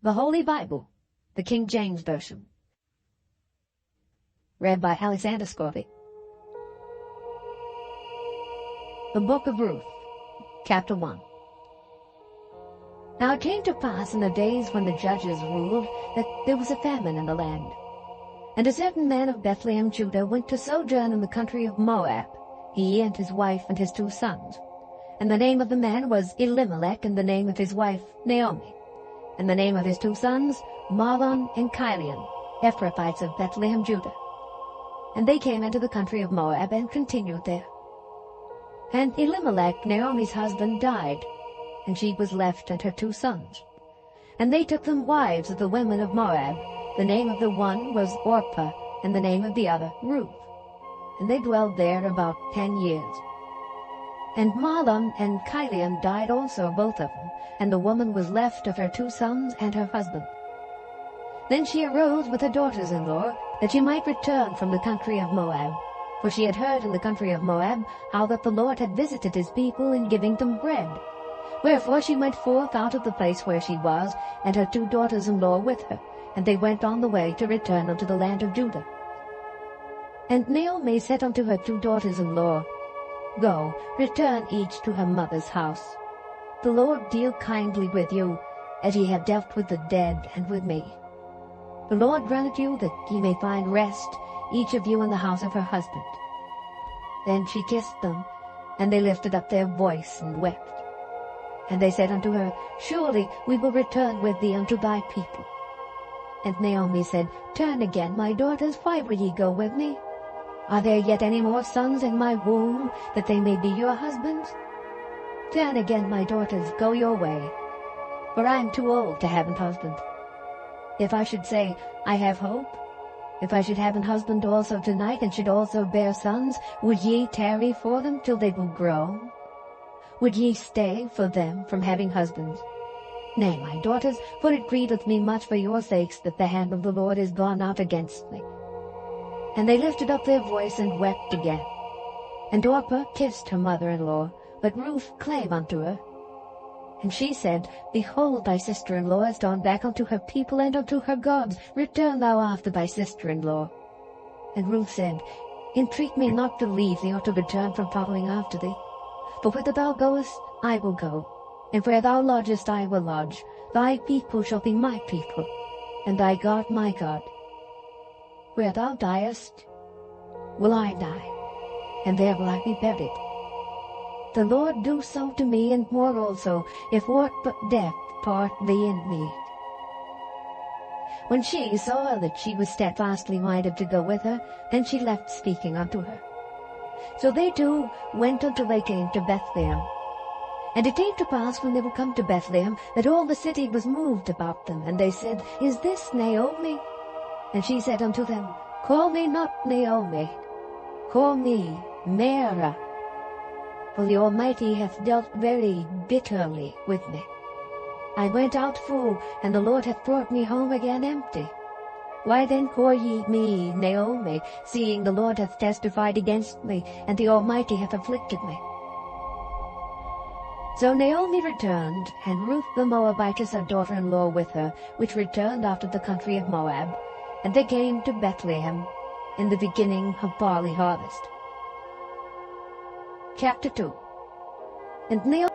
The Holy Bible, the King James Version. Read by Alexander Scorby. The Book of Ruth, Chapter 1. Now it came to pass in the days when the judges ruled that there was a famine in the land. And a certain man of Bethlehem, Judah, went to sojourn in the country of Moab, he and his wife and his 2 sons. And the name of the man was Elimelech, and the name of his wife Naomi. And the name of his 2 sons, Mahlon and Chilion, Ephrathites of Bethlehem, Judah. And they came into the country of Moab and continued there. And Elimelech, Naomi's husband, died, and she was left and her 2 sons. And they took them wives of the women of Moab. The name of the one was Orpah, and the name of the other Ruth. And they dwelled there about 10 years. And Mahlon and Chilion died also, both of them, and the woman was left of her 2 sons and her husband. Then she arose with her daughters-in-law, that she might return from the country of Moab. For she had heard in the country of Moab how that the Lord had visited his people in giving them bread. Wherefore she went forth out of the place where she was, and her 2 daughters-in-law with her, and they went on the way to return unto the land of Judah. And Naomi said unto her 2 daughters-in-law, Go, return each to her mother's house. The Lord deal kindly with you, as ye have dealt with the dead and with me. The Lord grant you that ye may find rest, each of you in the house of her husband. Then she kissed them, and they lifted up their voice and wept. And they said unto her, Surely we will return with thee unto thy people. And Naomi said, Turn again, my daughters, why will ye go with me? Are there yet any more sons in my womb, that they may be your husbands? Turn again, my daughters, go your way, for I am too old to have an husband. If I should say, I have hope, if I should have an husband also tonight, and should also bear sons, would ye tarry for them till they will grow? Would ye stay for them from having husbands? Nay, my daughters, for it grieveth me much for your sakes that the hand of the Lord is gone out against me. And they lifted up their voice and wept again. And Orpah kissed her mother-in-law, but Ruth clave unto her. And she said, Behold, thy sister-in-law is gone back unto her people and unto her gods. Return thou after thy sister-in-law. And Ruth said, Entreat me not to leave thee or to return from following after thee. For whither thou goest, I will go, and where thou lodgest, I will lodge. Thy people shall be my people, and thy God my God. Where thou diest, will I die, and there will I be buried. The Lord do so to me, and more also, if aught but death part thee and me. When she saw that she was steadfastly minded to go with her, then she left speaking unto her. So they 2 went until they came to Bethlehem. And it came to pass, when they were come to Bethlehem, that all the city was moved about them. And they said, Is this Naomi? And she said unto them, Call me not Naomi, call me Mara. For the Almighty hath dealt very bitterly with me. I went out full, and the Lord hath brought me home again empty. Why then call ye me Naomi, seeing the Lord hath testified against me, and the Almighty hath afflicted me? So Naomi returned, and Ruth the Moabitess her daughter-in-law with her, which returned after the country of Moab, and they came to Bethlehem in the beginning of barley harvest. Chapter 2. And Naomi